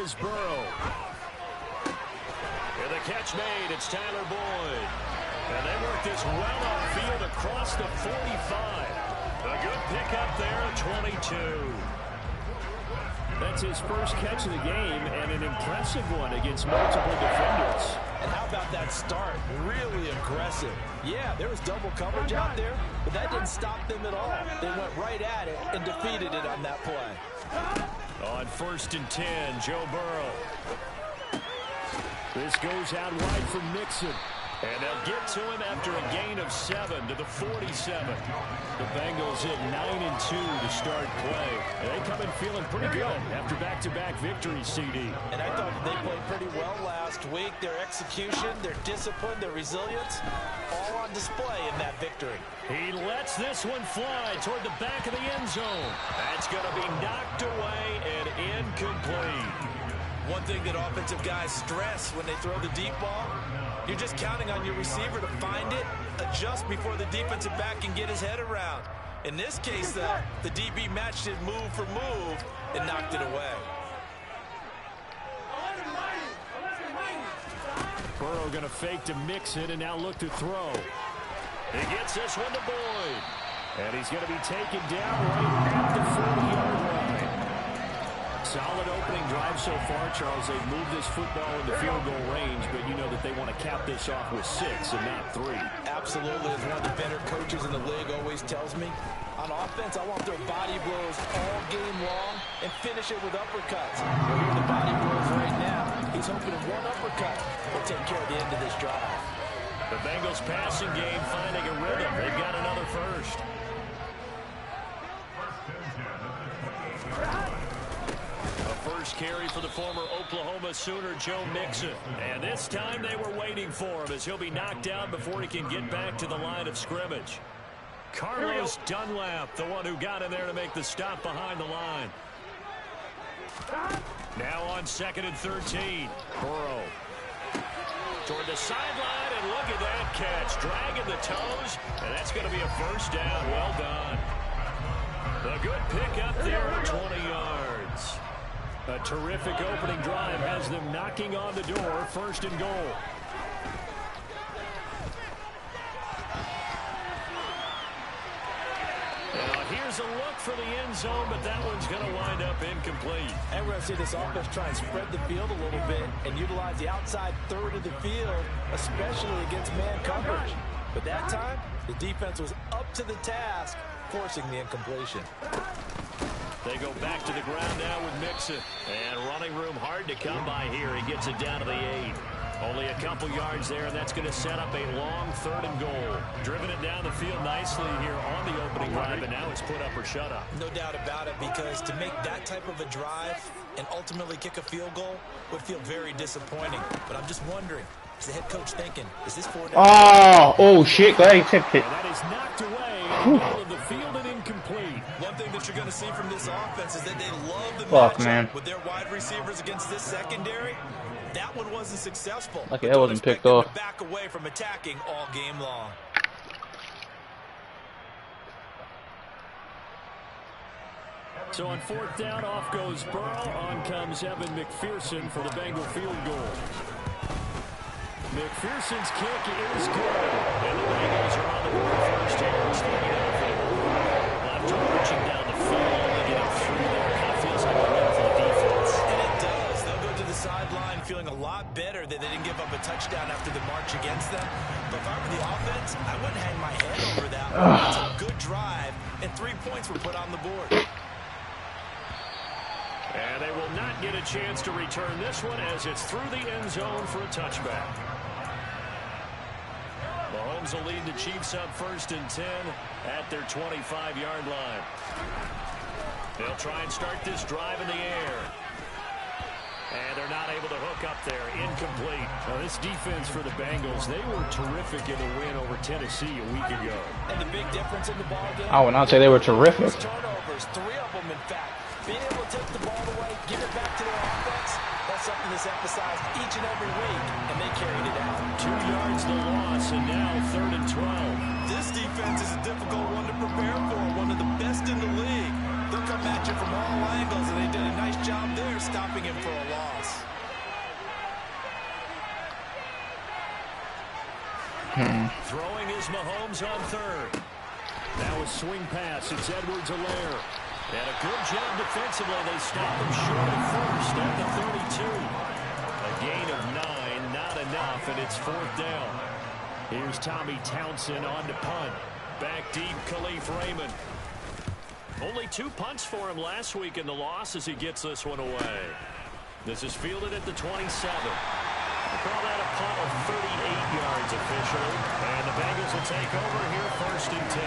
is Burrow. And the catch made. It's Tyler Boyd. And they work this well upfield across the 45. A good pickup there at 22. That's his first catch of the game, and an impressive one against multiple defenders. And how about that start? Really aggressive. Yeah, there was double coverage out there, but that didn't stop them at all. They went right at it and defeated it on that play. On 1st and 10, Joe Burrow. This goes out wide for Mixon. And they'll get to him after a gain of 7 to the 47. The Bengals hit 9-2 to start play. They come in feeling pretty good after back-to-back victories, CD. And I thought they played pretty well last week. Their execution, their discipline, their resilience, all on display in that victory. He lets this one fly toward the back of the end zone. That's going to be knocked away and incomplete. One thing that offensive guys stress when they throw the deep ball, you're just counting on your receiver to find it, adjust before the defensive back can get his head around. In this case, the DB matched it move for move and knocked it away. Burrow going to fake to Mixon and now look to throw. He gets this one to Boyd. And he's going to be taken down right at the 40-yard line. Solid opening drive so far, Charles. They've moved this football into field goal range, but you know that they want to cap this off with 6 and not 3. Absolutely. As one of the better coaches in the league always tells me, on offense, I want their body blows all game long and finish it with uppercuts. Well, here are the body blows right now. He's hoping one uppercut will take care of the end of this drive. The Bengals passing game finding a rhythm. They've got another first. First carry for the former Oklahoma Sooner, Joe Mixon. And this time they were waiting for him as he'll be knocked down before he can get back to the line of scrimmage. Carlos Dunlap, the one who got in there to make the stop behind the line. Now on 2nd and 13. Burrow toward the sideline, and look at that catch. Dragging the toes, and that's going to be a first down. Well done. A good pickup there at 20 yards. A terrific opening drive has them knocking on the door. 1st and goal. Now here's a look for the end zone, but that one's going to wind up incomplete. And we're going to see this offense try and spread the field a little bit and utilize the outside third of the field, especially against man coverage. But that time, the defense was up to the task, forcing the incompletion. They go back to the ground now with Mixon. And running room hard to come by here. He gets it down to the 8. Only a couple yards there, and that's going to set up a long 3rd and goal. Driven it down the field nicely here on the opening drive, and now it's put up or shut up. No doubt about it, because to make that type of a drive and ultimately kick a field goal would feel very disappointing. But I'm just wondering, is the head coach thinking, is this 4 down? Oh shit, glad he tipped it. And that is knocked away in the middle of the field and incomplete. One thing that you're going to see from this offense is that they love the matchup with their wide receivers against this secondary. That one wasn't successful. Okay, that wasn't picked off. Back away from attacking all game long. So on 4th down, off goes Burrow. On comes Evan McPherson for the Bengal field goal. McPherson's kick is good. And the Bengals are on the board first here. Left reaching down the field, only getting through there. Kind of feels like a win for the defense. And it does. They'll go to the sideline feeling a lot better that they didn't give up a touchdown after the march against them. But if I were the offense, I wouldn't hang my head over that one. It's a good drive, and 3 points were put on the board. And they will not get a chance to return this one as it's through the end zone for a touchback. Mahomes will lead the Chiefs up 1st and 10 at their 25-yard line. They'll try and start this drive in the air. And they're not able to hook up there. Incomplete. Now, this defense for the Bengals, they were terrific in the win over Tennessee a week ago. And the big difference in the ball game? I would not say they were terrific. Turnovers, 3 of them, in fact. Being able to take the ball away, give it back to their offense, that's something that's emphasized each and every week, and they carried it out. 2 yards the loss, and now 3rd and 12. This defense is a difficult one to prepare for, one of the best in the league. They'll come at you from all angles, and they did a nice job there stopping him for a loss. Throwing is Mahomes on third. Now a swing pass. It's Edwards-Helaire. And a good job defensively. They stop him short of first at the 32. A gain of 9, not enough, and it's fourth down. Here's Tommy Townsend on to punt. Back deep, Khalif Raymond. Only 2 punts for him last week in the loss as he gets this one away. This is fielded at the 27. We'll call that a punt of 38 yards officially. And the Bengals will take over here first and 10.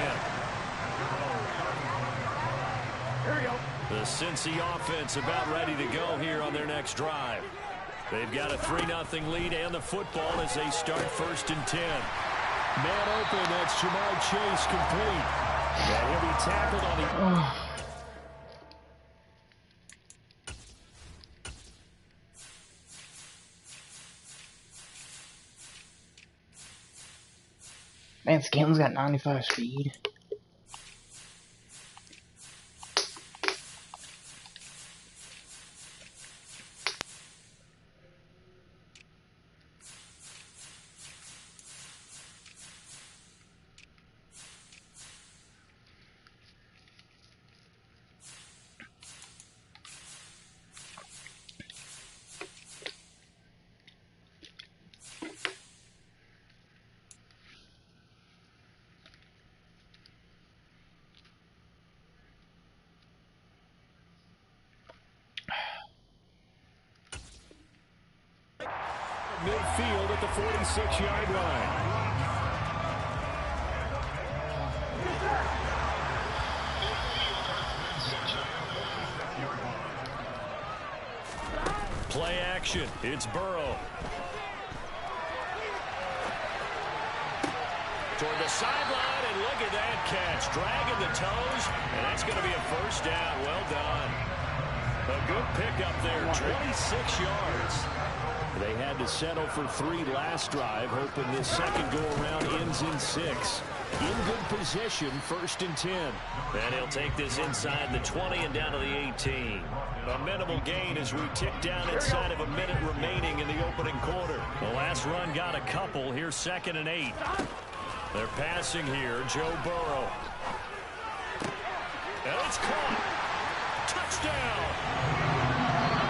Here we go. The Cincy offense about ready to go here on their next drive. They've got a 3-0 lead and the football as they start first and 10. Man open, that's Jamar Chase complete. And he'll be tackled on the... Man, Scanlon's got 95 speed. Midfield at the 46-yard line. Play action. It's Burrow. Toward the sideline, and look at that catch. Dragging the toes, and that's going to be a first down. Well done. A good pickup there, 26 yards. They had to settle for 3 last drive, hoping this second go-around ends in 6. In good position, first and 10. And he'll take this inside the 20 and down to the 18. A minimal gain as we tick down inside of a minute remaining in the opening quarter. The last run got a couple. Here's 2nd and 8. They're passing here. Joe Burrow. And it's caught. Touchdown.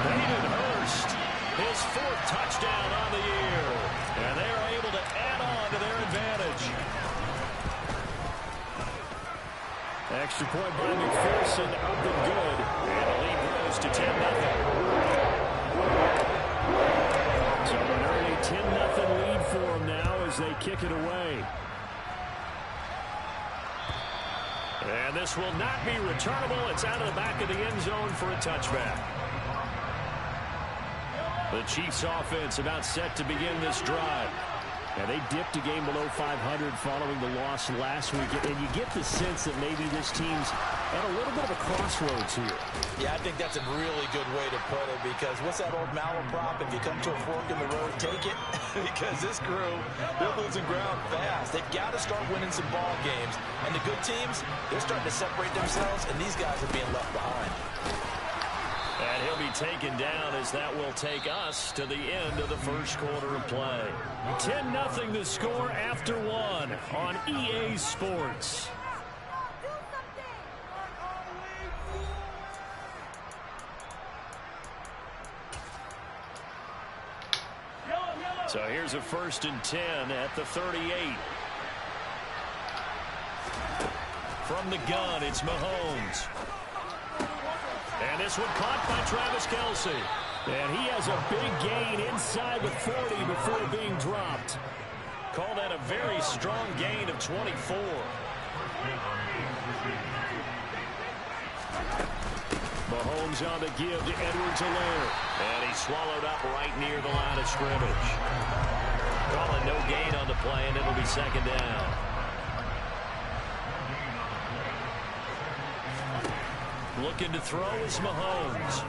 Hayden Hurst. His 4th touchdown on the year. And they're able to add on to their advantage. Extra point by McPherson, up and good. And the lead grows to 10-0. So an early 10-0 lead for them now as they kick it away. And this will not be returnable. It's out of the back of the end zone for a touchback. The Chiefs offense about set to begin this drive. And they dipped a game below 500 following the loss last week. And you get the sense that maybe this team's at a little bit of a crossroads here. Yeah, I think that's a really good way to put it, because what's that old malaprop? If you come to a fork in the road, take it. Because this crew, they're losing ground fast. They've got to start winning some ball games. And the good teams, they're starting to separate themselves, and these guys are being left behind. And he'll be taken down as that will take us to the end of the first quarter of play. 10-0 the score after 1 on EA Sports. So here's a 1st and 10 at the 38. From the gun, it's Mahomes. And this one caught by Travis Kelce. And he has a big gain inside the 40 before being dropped. Call that a very strong gain of 24. Mahomes on the give to Edwards-Helaire. And he's swallowed up right near the line of scrimmage. Calling no gain on the play, and it'll be 2nd down. Looking to throw is Mahomes.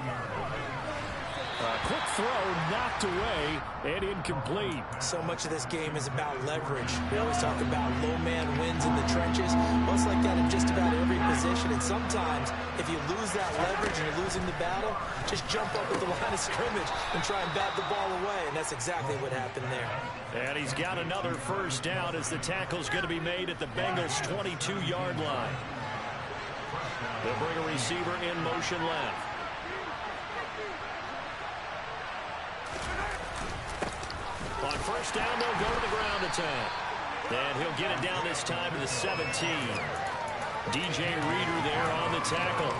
Quick throw, knocked away, and incomplete. So much of this game is about leverage. We always talk about low man wins in the trenches. Well, it's like that in just about every position. And sometimes, if you lose that leverage and you're losing the battle, just jump up at the line of scrimmage and try and bat the ball away. And that's exactly what happened there. And he's got another first down as the tackle's going to be made at the Bengals' 22-yard line. They'll bring a receiver in motion left. On first down, they'll go to the ground attack. And he'll get it down this time to the 17. DJ Reader there on the tackle.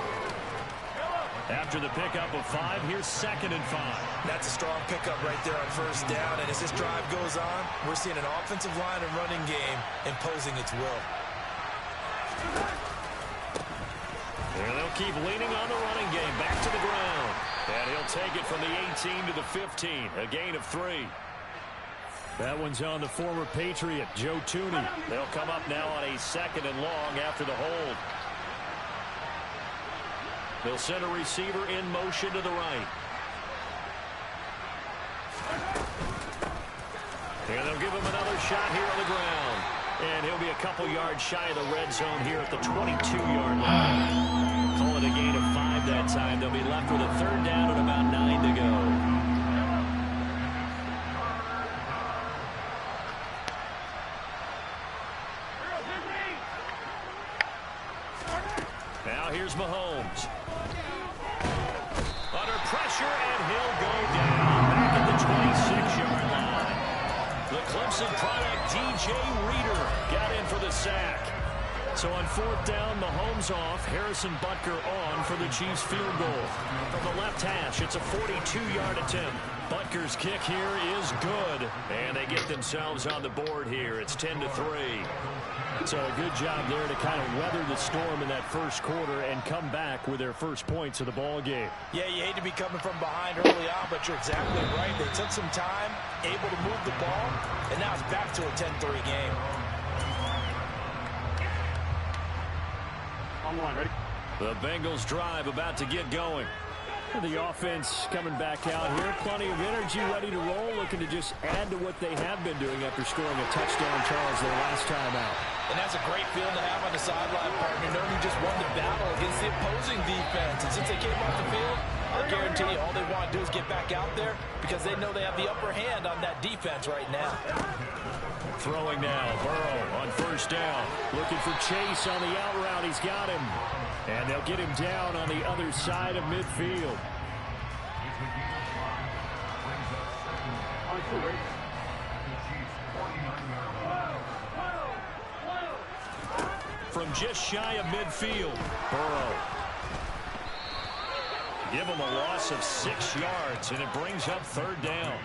After the pickup of 5, here's 2nd and 5. That's a strong pickup right there on first down. And as this drive goes on, we're seeing an offensive line and running game imposing its will. And they'll keep leaning on the running game. Back to the ground. And he'll take it from the 18 to the 15. A gain of 3. That one's on the former Patriot, Joe Thuney. They'll come up now on a 2nd and long after the hold. They'll send a receiver in motion to the right. And they'll give him another shot here on the ground. And he'll be a couple yards shy of the red zone here at the 22-yard line. Call it a gain of 5 that time. They'll be left with a 3rd down and about 9 to go. Now here's Mahomes. Under pressure, and he'll go down back at the 26-yard line. The Clemson product, DJ Reader, got in for the sack. So on 4th down, Mahomes off, Harrison Butker on for the Chiefs field goal. From the left hash, it's a 42-yard attempt. Butker's kick here is good, and they get themselves on the board here. It's 10-3. So a good job there to kind of weather the storm in that first quarter and come back with their first points of the ball game. Yeah, you hate to be coming from behind early on, but you're exactly right. They took some time, able to move the ball, and now it's back to a 10-3 game. Ready? The Bengals drive about to get going. The offense coming back out here. Plenty of energy, ready to roll, looking to just add to what they have been doing after scoring a touchdown, Charles, their last time out. And that's a great feeling to have on the sideline, partner, knowing you just won the battle against the opposing defense. And since they came off the field, I'll guarantee you all they want to do is get back out there because they know they have the upper hand on that defense right now. Throwing now, Burrow on first down. Looking for Chase on the out route. He's got him. And they'll get him down on the other side of midfield. From just shy of midfield, Burrow. Give him a loss of 6 yards, and it brings up 3rd down.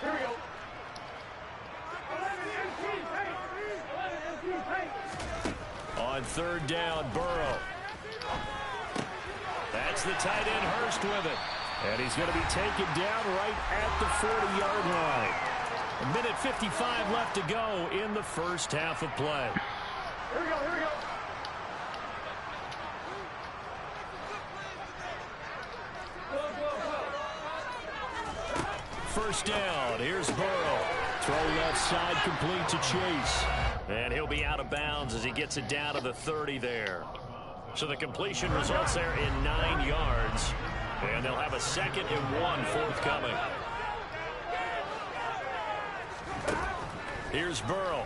Here we go. On 3rd down, Burrow. That's the tight end, Hurst, with it. And he's going to be taken down right at the 40-yard line. 1:55 left to go in the first half of play. Here we go, here we go. First down, here's Burrow. Throw left side complete to Chase. And he'll be out of bounds as he gets it down to the 30 there. So the completion results there in 9 yards. And they'll have a 2nd and 1 forthcoming. Here's Burrow.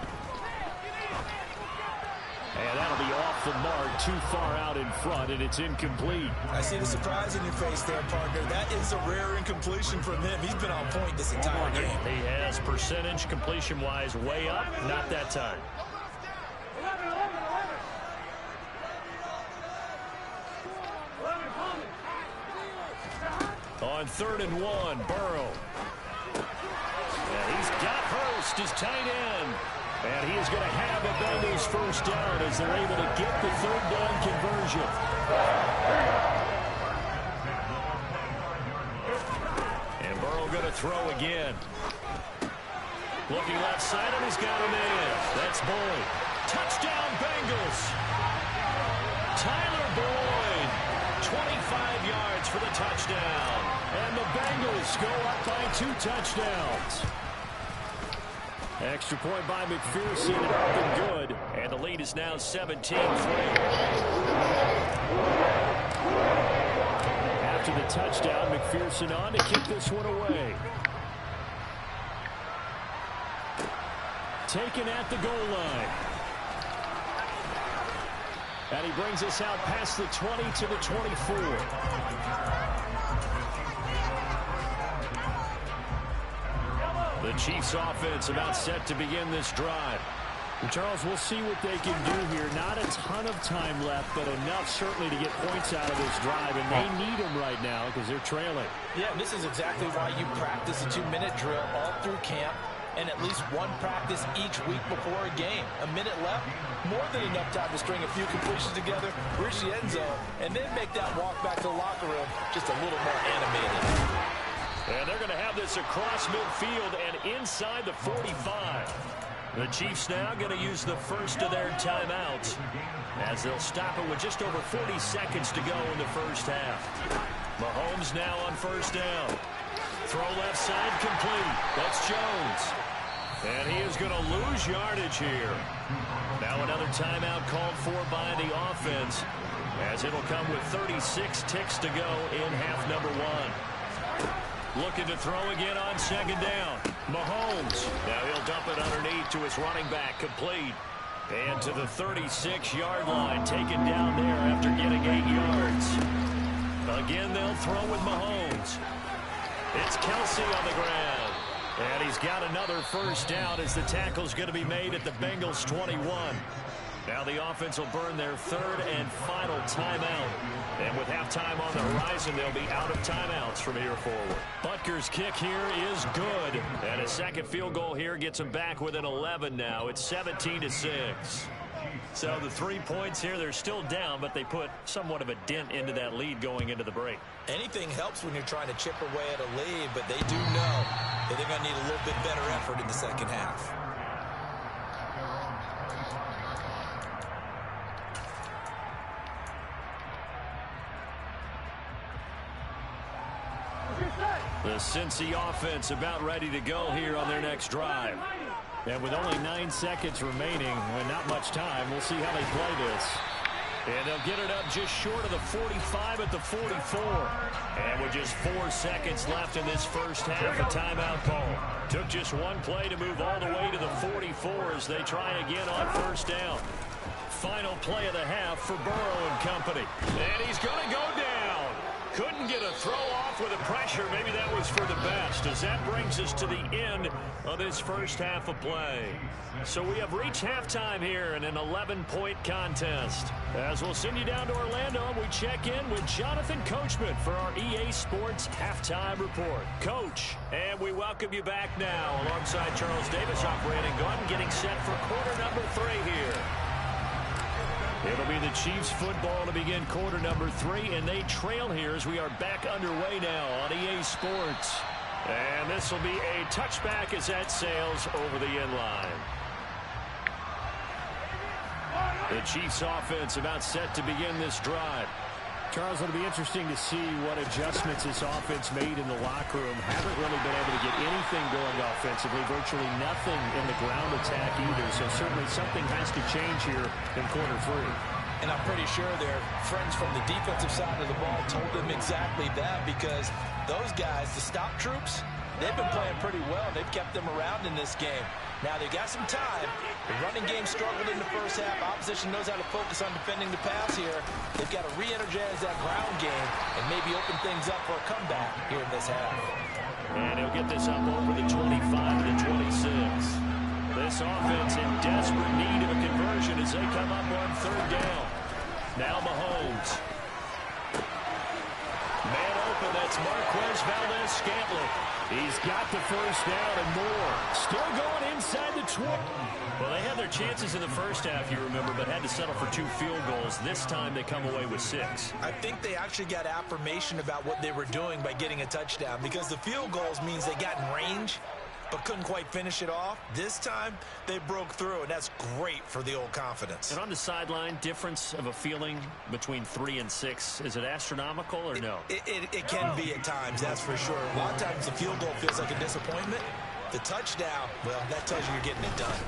And that'll be off the mark, too far out in front, and it's incomplete. I see the surprise in your face there, partner. That is a rare incompletion from him. He's been on point this entire game. He has percentage completion-wise way up, not that time. On 3rd and 1, Burrow. And he's got Hurst, his tight end. And he is going to have a Bengals first down as they're able to get the 3rd down conversion. And Burrow going to throw again. Looking left side, and he's got him in. That's Boyd. Touchdown, Bengals. 25 yards for the touchdown. And the Bengals go up by 2 touchdowns. Extra point by McPherson, and good. And the lead is now 17-3. After the touchdown, McPherson on to kick this one away. Taken at the goal line. And he brings us out past the 20 to the 24. The Chiefs offense about set to begin this drive. And Charles, we'll see what they can do here. Not a ton of time left, but enough certainly to get points out of this drive, and they need them right now because they're trailing. Yeah, and this is exactly why you practice a 2-minute drill all through camp and at least one practice each week before a game. A minute left, more than enough time to string a few completions together, reach the end zone, and then make that walk back to the locker room just a little more animated. And they're going to have this across midfield and inside the 45. The Chiefs now going to use the first of their timeouts as they'll stop it with just over 40 seconds to go in the first half. Mahomes now on first down. Throw left side complete. That's Jones. And he is going to lose yardage here. Now another timeout called for by the offense as it'll come with 36 ticks to go in half number 1. Looking to throw again on second down. Mahomes. Now he'll dump it underneath to his running back. Complete. And to the 36-yard line. Taken down there after getting 8 yards. Again, they'll throw with Mahomes. It's Kelsey on the ground. And he's got another first down as the tackle's going to be made at the Bengals 21. Now the offense will burn their third and final timeout. And with halftime on the horizon, they'll be out of timeouts from here forward. Butker's kick here is good. And a second field goal here gets them back within 11 now. It's 17-6. So the 3 points here, they're still down, but they put somewhat of a dent into that lead going into the break. Anything helps when you're trying to chip away at a lead, but they do know that they're going to need a little bit better effort in the second half. The Cincy offense about ready to go here on their next drive. And with only 9 seconds remaining and not much time, we'll see how they play this. And they'll get it up just short of the 45 at the 44. And with just 4 seconds left in this first half, a timeout call. Took just one play to move all the way to the 44 as they try again on first down. Final play of the half for Burrow and company. And he's going to go down. Couldn't get a throw off with the pressure. Maybe that was for the best, as that brings us to the end of this first half of play. So we have reached halftime here in an 11-point contest. As we'll send you down to Orlando, we check in with Jonathan Coachman for our EA Sports Halftime Report. Coach, and we welcome you back now alongside Charles Davis operating gun, getting set for quarter number 3 here. It'll be the Chiefs football to begin quarter number 3, and they trail here as we are back underway now on EA Sports. And this will be a touchback as that sails over the end line. The Chiefs offense about set to begin this drive. Charles, it'll be interesting to see what adjustments this offense made in the locker room. Haven't really been able to get anything going offensively, virtually nothing in the ground attack either. So certainly something has to change here in quarter 3. And I'm pretty sure their friends from the defensive side of the ball told them exactly that, because those guys, the stop troops, they've been playing pretty well. They've kept them around in this game. Now they've got some time. The running game struggled in the first half. Opposition knows how to focus on defending the pass here. They've got to re-energize that ground game and maybe open things up for a comeback here in this half. And he'll get this up over the 25 to the 26. This offense in desperate need of a conversion as they come up on third down. Now Mahomes. Man open, that's Marquez Valdes-Scantling. He's got the first down and more. Still going inside the 20. Well, they had their chances in the first half, you remember, but had to settle for 2 field goals. This time they come away with 6. I think they actually got affirmation about what they were doing by getting a touchdown, because the field goals means they got in range, but couldn't quite finish it off. This time, they broke through, and that's great for the old confidence. And on the sideline, difference of a feeling between 3 and 6, is it astronomical or no? It can be at times, that's for sure. A lot of times the field goal feels like a disappointment. The touchdown, well, that tells you you're getting it done.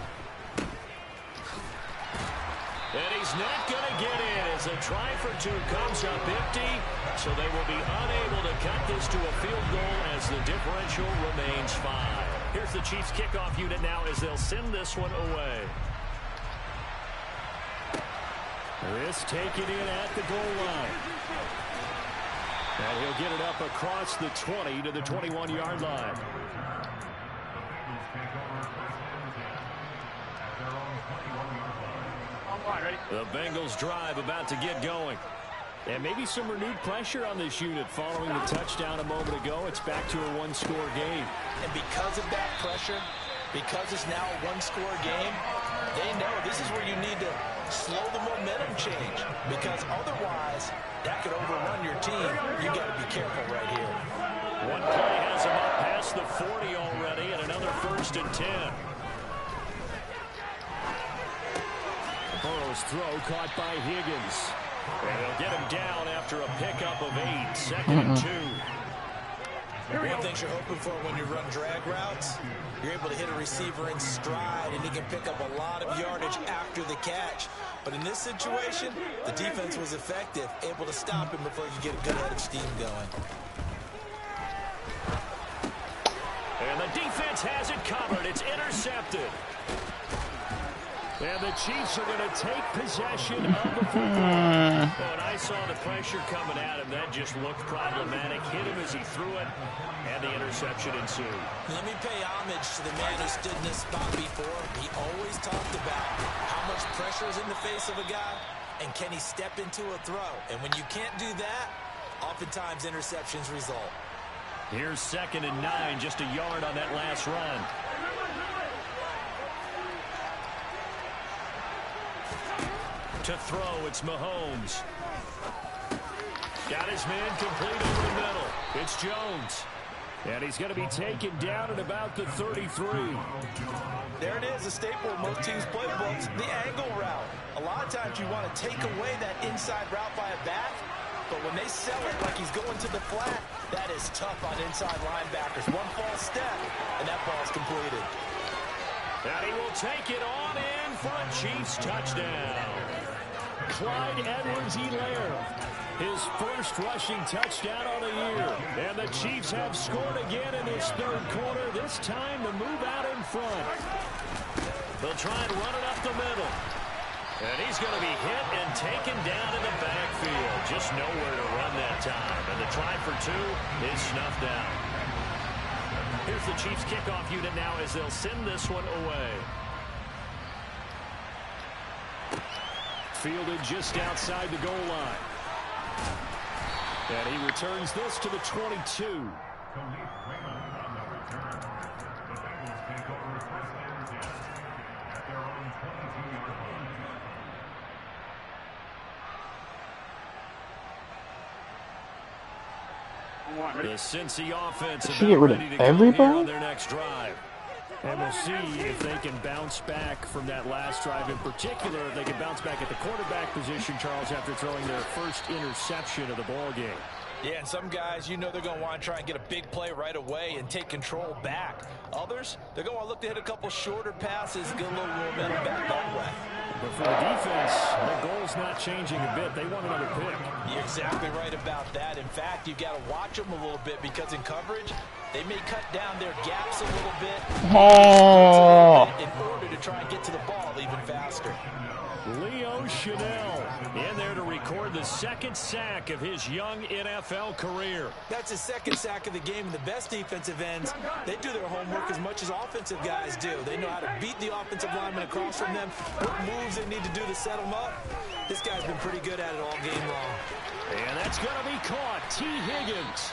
And he's not going to get in as a try for 2 comes up empty. So they will be unable to cut this to a field goal as the differential remains 5. Here's the Chiefs kickoff unit now as they'll send this one away. This taken in at the goal line. And he'll get it up across the 20 to the 21-yard line. The Bengals drive about to get going. And maybe some renewed pressure on this unit following the touchdown a moment ago. It's back to a 1-score game. And because of that pressure, because it's now a 1-score game, they know this is where you need to slow the momentum change. Because otherwise, that could overrun your team. You got to be careful right here. One play has him up past the 40 already, and another 1st and 10. Burrow's throw caught by Higgins. And they'll get him down after a pickup of 8. 2nd and 2. One of the things you're hoping for when you run drag routes, you're able to hit a receiver in stride, and he can pick up a lot of yardage after the catch. But in this situation, the defense was effective, able to stop him before you get a good head of steam going. And the defense has it covered. It's intercepted. And the Chiefs are going to take possession of the football. Oh, and I saw the pressure coming at him. That just looked problematic. Hit him as he threw it, and the interception ensued. Let me pay homage to the man who stood in this spot before. He always talked about how much pressure is in the face of a guy, and can he step into a throw. And when you can't do that, oftentimes interceptions result. Here's 2nd and 9, just a yard on that last run. To throw, it's Mahomes. Got his man complete over the middle. It's Jones. And he's going to be taken down at about the 33. There it is, a staple of most teams' playbooks, the angle route. A lot of times you want to take away that inside route by a back, but when they sell it like he's going to the flat, that is tough on inside linebackers. One false step, and that ball's completed. And he will take it on in for a Chiefs touchdown. Clyde Edwards-Helaire, his first rushing touchdown on the year. And the Chiefs have scored again in this 3rd quarter, this time to move out in front. They'll try and run it up the middle. And he's going to be hit and taken down in the backfield. Just nowhere to run that time. And the try for 2 is snuffed out. Here's the Chiefs kickoff unit now as they'll send this one away. Fielded just outside the goal line. And he returns this to the 22. The Cincy offense Should get rid of ready to everybody? go here on their next drive. And we'll see if they can bounce back from that last drive in particular. If they can bounce back at the quarterback position, Charles, after throwing their first interception of the ball game. Yeah, and some guys, you know they're going to want to try and get a big play right away and take control back. Others, they're going to want to look to hit a couple shorter passes, get a little momentum back that way. But for the defense, the goal's not changing a bit. They want another pick. You're exactly right about that. In fact, you've got to watch them a little bit because in coverage, they may cut down their gaps a little bit in order to try and get to the ball even faster. Leo Chanel in there to record the 2nd sack of his young NFL career. That's his 2nd sack of the game. And the best defensive ends, they do their homework as much as offensive guys do. They know how to beat the offensive lineman across from them, what moves they need to do to set them up. This guy's been pretty good at it all game long. And that's going to be caught. T. Higgins.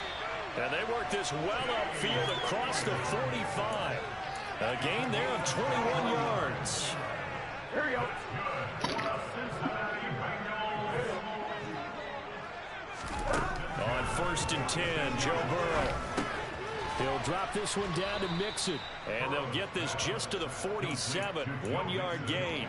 And they work this well upfield across the 45. A gain there of 21 yards. Here we go. On 1st and 10, Joe Burrow. He'll drop this one down to Mixon. And they'll get this just to the 47. 1-yard gain.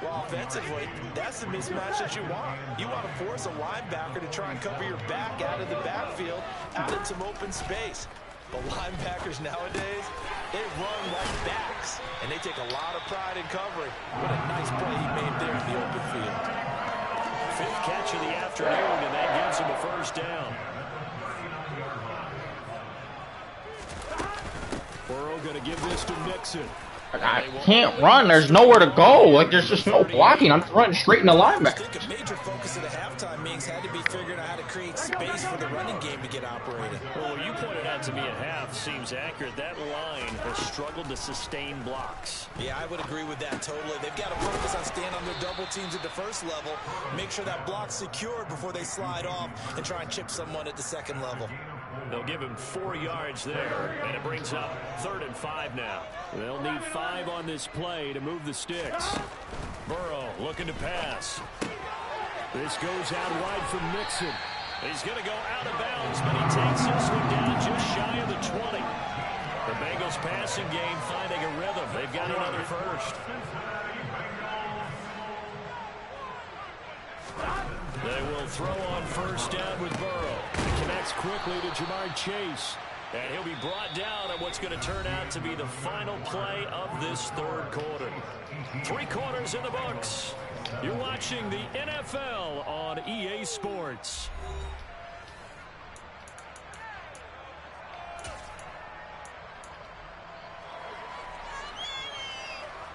Well, offensively, that's the mismatch that you want. You want to force a linebacker to try and cover your back out of the backfield, out in some open space. But linebackers nowadays, they run like backs, and they take a lot of pride in covering. What a nice play he made there in the open field. 5th catch of the afternoon, and that gives him a first down. Burrow going to give this to Mixon. I can't run. There's nowhere to go. Like, there's just no blocking. I'm running straight in the linebacker. I think a major focus of the halftime meetings had to be figuring out how to create space for the running game to get operated. Well, you pointed out to me at half seems accurate. That line has struggled to sustain blocks. Yeah, I would agree with that totally. They've got to focus on staying on their double teams at the first level, make sure that block's secured before they slide off and try and chip someone at the second level. They'll give him 4 yards there, and it brings up 3rd and 5 now. They'll need 5 on this play to move the sticks. Burrow looking to pass. This goes out wide from Mixon. He's going to go out of bounds, but he takes this one down just shy of the 20. The Bengals passing game finding a rhythm. They've got another first. They will throw on first down with Burrow. He connects quickly to Jamar Chase. And he'll be brought down on what's going to turn out to be the final play of this 3rd quarter. 3 quarters in the books. You're watching the NFL on EA Sports.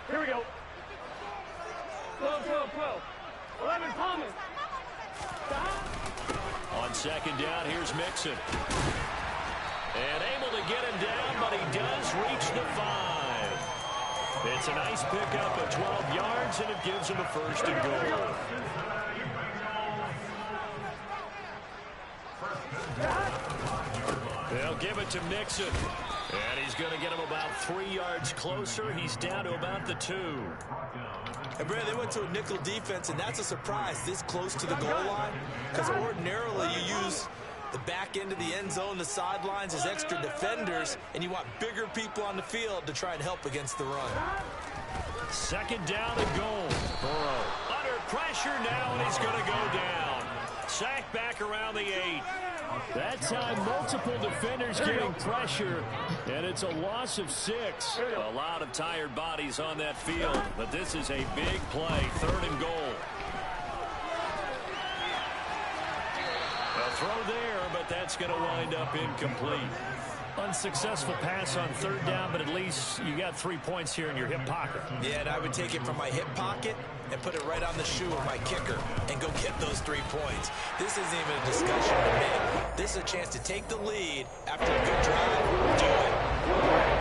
Here we go. Go. 11 Palmer. On 2nd down, here's Mixon. And able to get him down, but he does reach the 5. It's a nice pickup of 12 yards, and it gives him a 1st and goal. They'll give it to Mixon. And he's going to get him about 3 yards closer. He's down to about the 2. And Brad, they went to a nickel defense, and that's a surprise this close to the goal line, because ordinarily you use the back end of the end zone, the sidelines as extra defenders, and you want bigger people on the field to try and help against the run. 2nd down and goal. Burrow under pressure now, and he's going to go down. Sacked back around the 8. That time, multiple defenders getting pressure, and it's a loss of 6. A lot of tired bodies on that field, but this is a big play, 3rd and goal. A throw there, but that's going to wind up incomplete. Unsuccessful pass on 3rd down, but at least you got 3 points here in your hip pocket. Yeah, and I would take it from my hip pocket and put it right on the shoe of my kicker and go get those 3 points. This isn't even a discussion to me. This is a chance to take the lead after a good drive. Do it.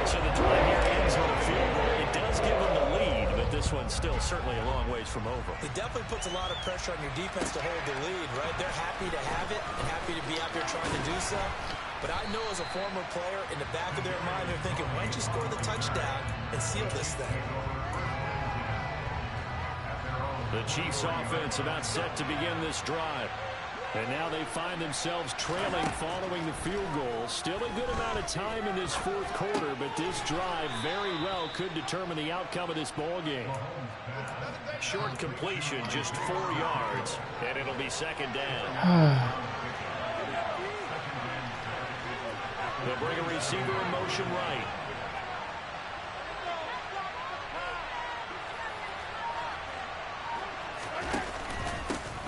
So the drive here ends with a field goal. It does give them the lead, but this one's still certainly a long ways from over. It definitely puts a lot of pressure on your defense to hold the lead, right? They're happy to have it and happy to be out there trying to do so. But I know as a former player, in the back of their mind, they're thinking, why don't you score the touchdown and seal this thing? The Chiefs offense about set to begin this drive. And now they find themselves trailing following the field goal. Still a good amount of time in this 4th quarter, but this drive very well could determine the outcome of this ball game. Short completion, just 4 yards, and it'll be 2nd down. They'll bring a receiver in motion right.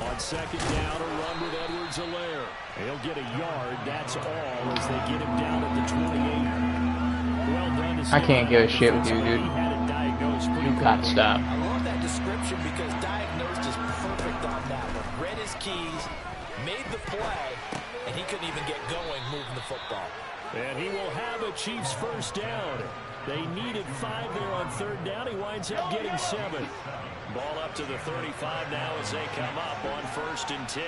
On 2nd down, a run with Edwards-Helaire. He'll get a yard, that's all, as they get him down at the 28. Well done to I can't give a shit with you, dude. You got to stop. I love that description because diagnosed is perfect on that one. Read his keys, made the play, and he couldn't even get going moving the football. And he will have a Chiefs 1st down. They needed 5 there on 3rd down. He winds up getting 7. Ball up to the 35 now as they come up on 1st and 10.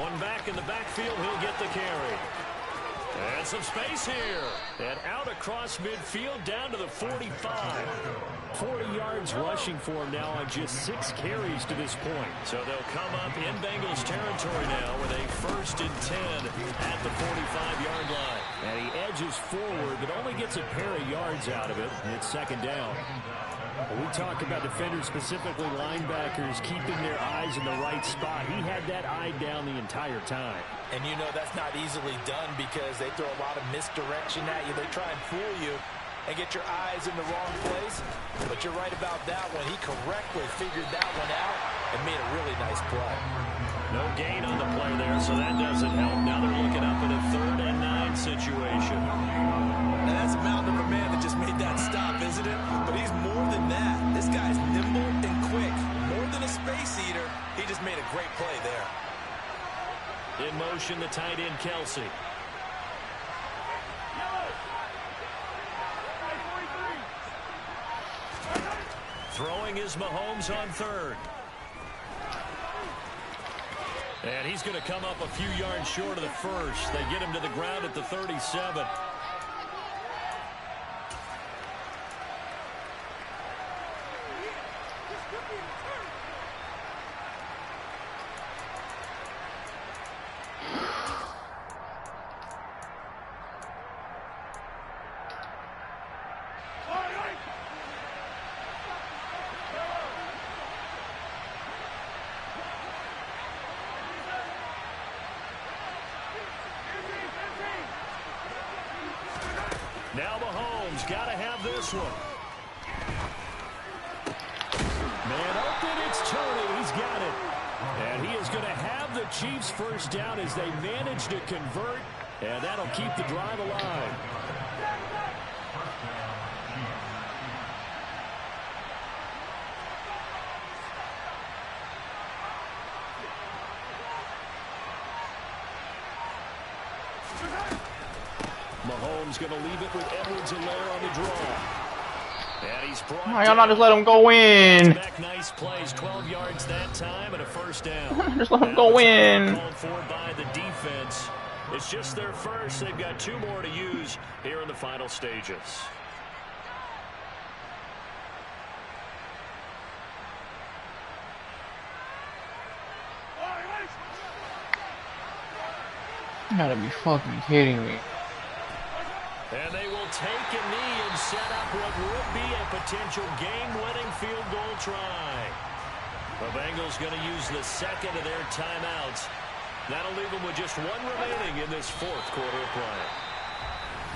One back in the backfield. He'll get the carry. And some space here. And out across midfield down to the 45. 40 yards rushing for him now on just 6 carries to this point. So they'll come up in Bengals territory now with a 1st and 10 at the 45-yard line. And he edges forward but only gets a pair of yards out of it. It's 2nd down. When we talk about defenders, specifically linebackers, keeping their eyes in the right spot. He had that eye down the entire time. And you know that's not easily done because they throw a lot of misdirection at you. They try and fool you and get your eyes in the wrong place. But you're right about that one. He correctly figured that one out and made a really nice play. No gain on the play there, so that doesn't help. Now they're looking up in a 3rd and 9 situation. Now that's a mountain of a man that just made that stop, isn't it? But he's more than that. This guy's nimble and quick. More than a space eater, he just made a great play there. In motion, the tight end, Kelsey. Throwing is Mahomes on 3rd. And he's going to come up a few yards short of the 1st. They get him to the ground at the 37. Now Mahomes got to have this one. Man open, it's Tony. He's got it. And he is going to have the Chiefs 1st down as they manage to convert. And that'll keep the drive alive. Mahomes going to leave it with Edwards-Helaire on the draw. And he's brought Why y'all not just let him go in? back. Nice plays, 12 yards that time and a 1st down. Just let him go in. Called for by the defense. It's just their 1st. They've got 2 more to use here in the final stages. You gotta be fucking kidding me. And they will take a knee and set up what would be a potential game-winning field goal try. The Bengals going to use the 2nd of their timeouts. That'll leave them with just 1 remaining in this 4th quarter of play.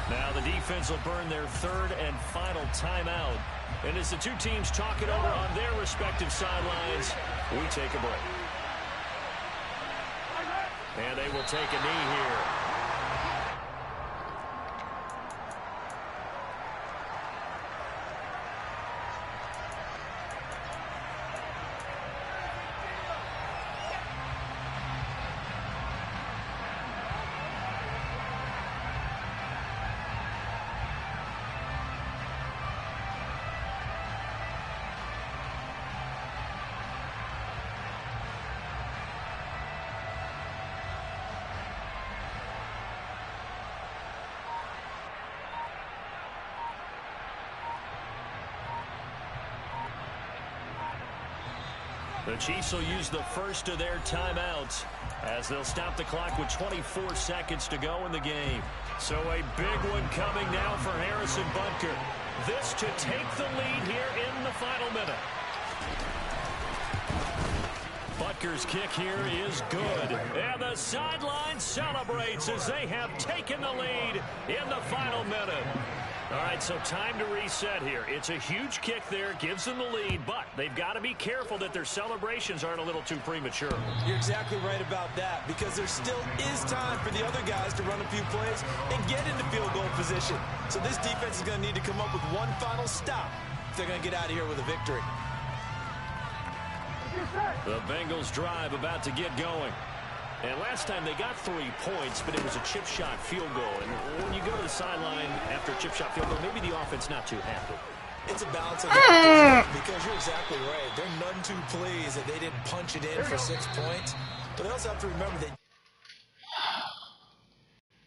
Now the defense will burn their 3rd and final timeout. And as the 2 teams talk it over on their respective sidelines, we take a break. And they will take a knee here. The Chiefs will use the 1st of their timeouts as they'll stop the clock with 24 seconds to go in the game. So a big one coming now for Harrison Butker. This to take the lead here in the final minute. Butker's kick here is good. And the sideline celebrates as they have taken the lead in the final minute. All right, so time to reset here. It's a huge kick there, gives them the lead, but they've got to be careful that their celebrations aren't a little too premature. You're exactly right about that because there still is time for the other guys to run a few plays and get into field goal position. So this defense is going to need to come up with one final stop if they're going to get out of here with a victory. The Bengals drive about to get going. And last time they got 3 points, but it was a chip shot field goal. And when you go to the sideline after a chip shot field goal, maybe the offense not too happy. It's a balance of the because you're exactly right. They're none too pleased that they didn't punch it in for 6 points. But they also have to remember that